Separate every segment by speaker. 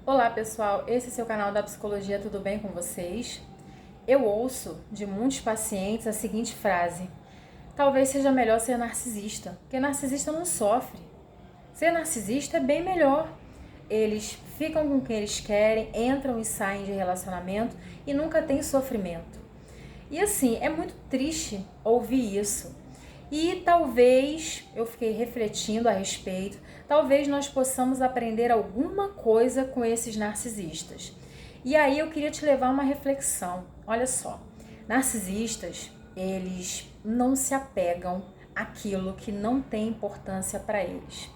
Speaker 1: Olá pessoal, esse é seu canal da Psicologia, tudo bem com vocês? Eu ouço de muitos pacientes a seguinte frase: talvez seja melhor ser narcisista, porque narcisista não sofre. Ser narcisista é bem melhor. Eles ficam com quem eles querem, entram e saem de relacionamento e nunca tem sofrimento. E assim, é muito triste ouvir isso. E talvez, eu fiquei refletindo a respeito, talvez nós possamos aprender alguma coisa com esses narcisistas. E aí eu queria te levar a uma reflexão. Olha só, narcisistas, eles não se apegam àquilo que não tem importância para eles.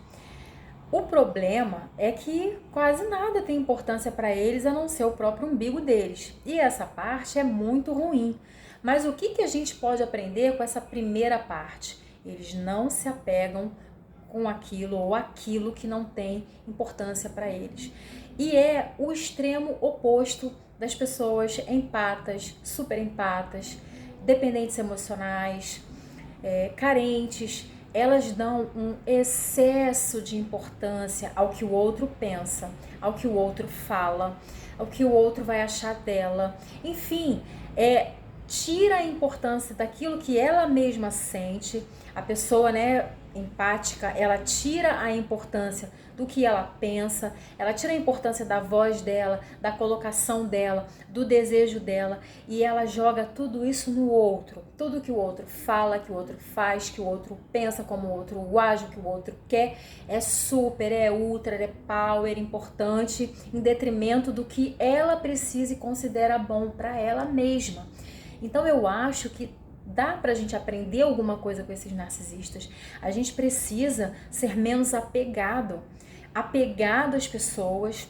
Speaker 1: O problema é que quase nada tem importância para eles a não ser o próprio umbigo deles. E essa parte é muito ruim. Mas o que a gente pode aprender com essa primeira parte? Eles não se apegam com aquilo ou aquilo que não tem importância para eles. E é o extremo oposto das pessoas empatas, super empatas, dependentes emocionais, carentes. Elas dão um excesso de importância ao que o outro pensa, ao que o outro fala, ao que o outro vai achar dela. Enfim, tira a importância daquilo que ela mesma sente. A pessoa, empática, ela tira a importância do que ela pensa, ela tira a importância da voz dela, da colocação dela, do desejo dela, e ela joga tudo isso no outro. Tudo que o outro fala, que o outro faz, que o outro pensa, como o outro age, o que o outro quer, é super, é ultra, é power, importante, em detrimento do que ela precisa e considera bom para ela mesma. Então eu acho que dá pra gente aprender alguma coisa com esses narcisistas. A gente precisa ser menos apegado às pessoas,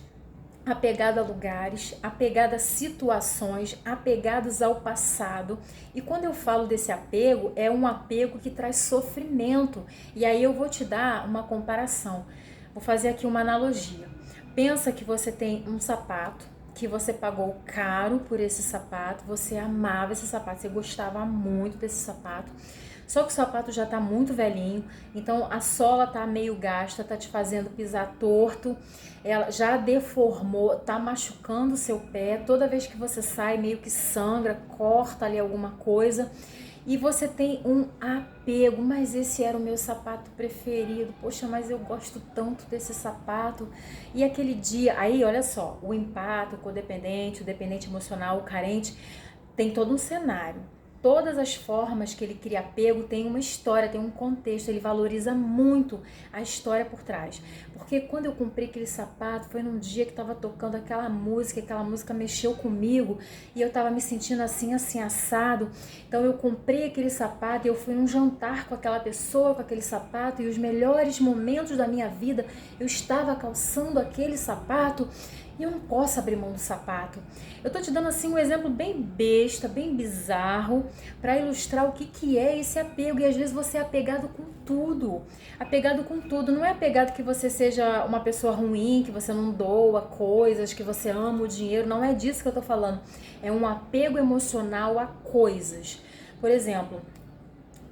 Speaker 1: apegado a lugares, apegado a situações, apegados ao passado. E quando eu falo desse apego, é um apego que traz sofrimento. E aí eu vou te dar uma comparação. Vou fazer aqui uma analogia. Pensa que você tem um sapato, que você pagou caro por esse sapato, você amava esse sapato, você gostava muito desse sapato, só que o sapato já tá muito velhinho, então a sola tá meio gasta, tá te fazendo pisar torto, ela já deformou, tá machucando o seu pé, toda vez que você sai meio que sangra, corta ali alguma coisa, e você tem um apego, mas esse era o meu sapato preferido, poxa, mas eu gosto tanto desse sapato. E aquele dia, aí olha só, o empate, o codependente, o dependente emocional, o carente, tem todo um cenário. Todas as formas que ele cria apego tem uma história, tem um contexto, ele valoriza muito a história por trás. Porque quando eu comprei aquele sapato, foi num dia que estava tocando aquela música mexeu comigo e eu estava me sentindo assim, assado. Então eu comprei aquele sapato e eu fui num jantar com aquela pessoa, com aquele sapato, e os melhores momentos da minha vida eu estava calçando aquele sapato. E eu não posso abrir mão do sapato. Eu tô te dando assim um exemplo bem besta, bem bizarro, para ilustrar o que é esse apego. E às vezes você é apegado com tudo. Apegado com tudo. Não é apegado que você seja uma pessoa ruim, que você não doa coisas, que você ama o dinheiro. Não é disso que eu tô falando. É um apego emocional a coisas. Por exemplo,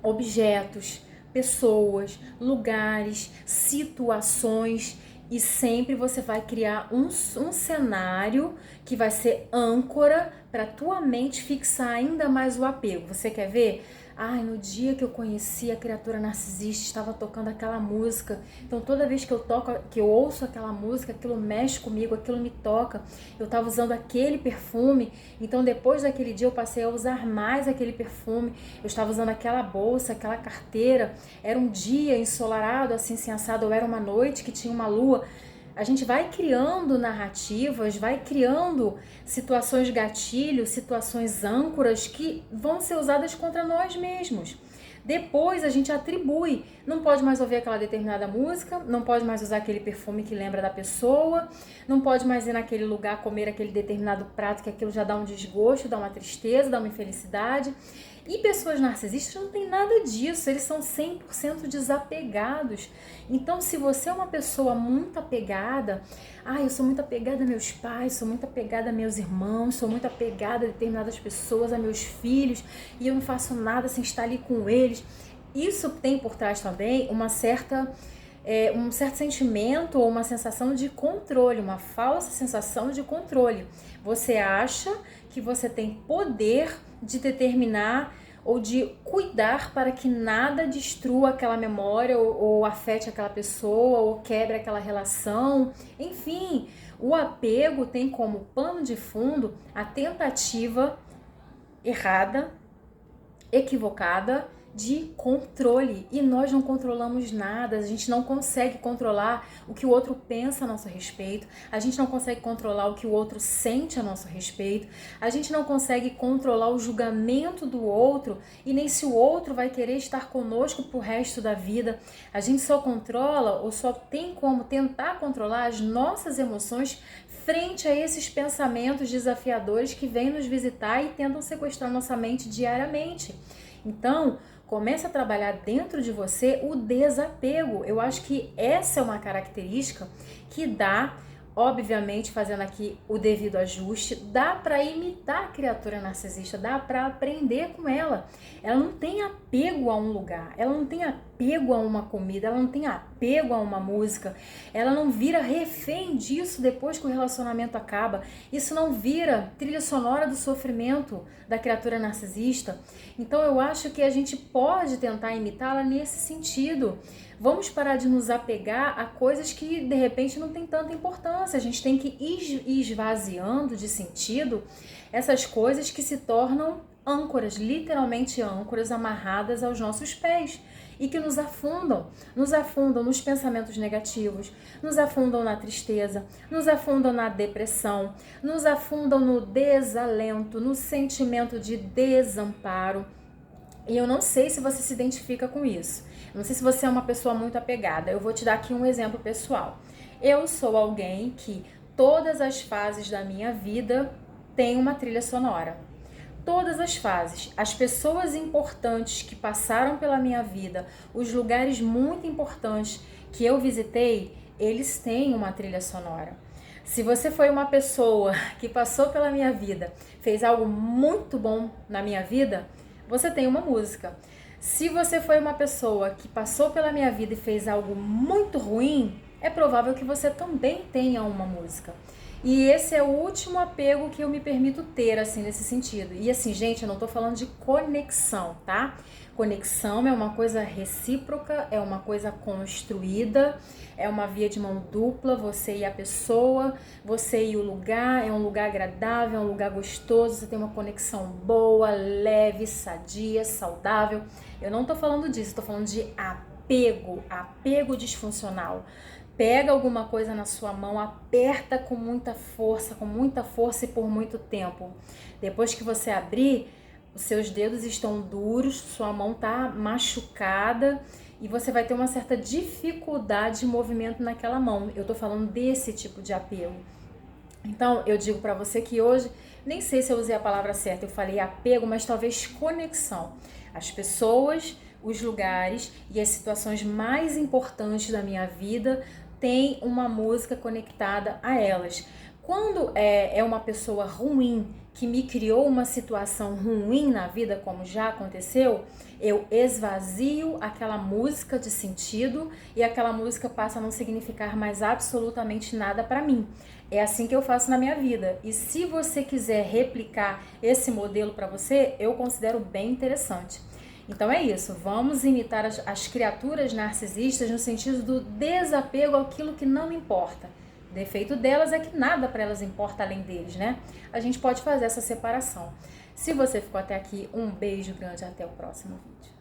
Speaker 1: objetos, pessoas, lugares, situações. E sempre você vai criar um cenário que vai ser âncora para tua mente fixar ainda mais o apego. Você quer ver? Ai, no dia que eu conheci a criatura narcisista, estava tocando aquela música. Então toda vez que eu ouço aquela música, aquilo mexe comigo, aquilo me toca. Eu estava usando aquele perfume, então depois daquele dia eu passei a usar mais aquele perfume. Eu estava usando aquela bolsa, aquela carteira. Era um dia ensolarado, assim assado, ou era uma noite que tinha uma lua. A gente vai criando narrativas, vai criando situações gatilho, situações âncoras que vão ser usadas contra nós mesmos. Depois a gente atribui, não pode mais ouvir aquela determinada música, não pode mais usar aquele perfume que lembra da pessoa, não pode mais ir naquele lugar comer aquele determinado prato que aquilo já dá um desgosto, dá uma tristeza, dá uma infelicidade. E pessoas narcisistas não tem nada disso, eles são 100% desapegados. Então, se você é uma pessoa muito apegada, eu sou muito apegada a meus pais, sou muito apegada a meus irmãos, sou muito apegada a determinadas pessoas, a meus filhos, e eu não faço nada sem estar ali com eles. Isso tem por trás também uma certa um certo sentimento ou uma sensação de controle, uma falsa sensação de controle. Você acha que você tem poder de determinar ou de cuidar para que nada destrua aquela memória ou afete aquela pessoa ou quebre aquela relação. Enfim, o apego tem como pano de fundo a tentativa errada, equivocada de controle, e nós não controlamos nada, a gente não consegue controlar o que o outro pensa a nosso respeito, a gente não consegue controlar o que o outro sente a nosso respeito, a gente não consegue controlar o julgamento do outro e nem se o outro vai querer estar conosco pro resto da vida. A gente só controla ou só tem como tentar controlar as nossas emoções frente a esses pensamentos desafiadores que vêm nos visitar e tentam sequestrar nossa mente diariamente. Então, comece a trabalhar dentro de você o desapego. Eu acho que essa é uma característica que dá, obviamente, fazendo aqui o devido ajuste, dá para imitar a criatura narcisista, dá para aprender com ela. Ela não tem apego a um lugar, ela não tem apego a uma comida, ela não tem apego a uma música, ela não vira refém disso depois que o relacionamento acaba. Isso não vira trilha sonora do sofrimento da criatura narcisista. Então eu acho que a gente pode tentar imitá-la nesse sentido. Vamos parar de nos apegar a coisas que de repente não tem tanta importância. A gente tem que ir esvaziando de sentido essas coisas que se tornam âncoras, literalmente âncoras amarradas aos nossos pés e que nos afundam nos pensamentos negativos, nos afundam na tristeza, nos afundam na depressão, nos afundam no desalento, no sentimento de desamparo. E eu não sei se você se identifica com isso. Eu não sei se você é uma pessoa muito apegada. Eu vou te dar aqui um exemplo pessoal. Eu sou alguém que todas as fases da minha vida tem uma trilha sonora. Todas as fases, as pessoas importantes que passaram pela minha vida, os lugares muito importantes que eu visitei, eles têm uma trilha sonora. Se você foi uma pessoa que passou pela minha vida, fez algo muito bom na minha vida, você tem uma música. Se você foi uma pessoa que passou pela minha vida e fez algo muito ruim, é provável que você também tenha uma música. E esse é o último apego que eu me permito ter, assim, nesse sentido. E assim, gente, eu não tô falando de conexão, tá? Conexão é uma coisa recíproca, é uma coisa construída, é uma via de mão dupla, você e a pessoa, você e o lugar, é um lugar agradável, é um lugar gostoso, você tem uma conexão boa, leve, sadia, saudável. Eu não tô falando disso, tô falando de apego disfuncional. Pega alguma coisa na sua mão, aperta com muita força e por muito tempo. Depois que você abrir, os seus dedos estão duros, sua mão está machucada e você vai ter uma certa dificuldade de movimento naquela mão. Eu tô falando desse tipo de apego. Então, eu digo para você que hoje, nem sei se eu usei a palavra certa, eu falei apego, mas talvez conexão. As pessoas, os lugares e as situações mais importantes da minha vida tem uma música conectada a elas. Quando é uma pessoa ruim que me criou uma situação ruim na vida, como já aconteceu, eu esvazio aquela música de sentido e aquela música passa a não significar mais absolutamente nada para mim. É assim que eu faço na minha vida. E se você quiser replicar esse modelo para você, eu considero bem interessante. Então é isso, vamos imitar as criaturas narcisistas no sentido do desapego àquilo que não importa. O defeito delas é que nada para elas importa além deles, né? A gente pode fazer essa separação. Se você ficou até aqui, um beijo grande, até o próximo vídeo.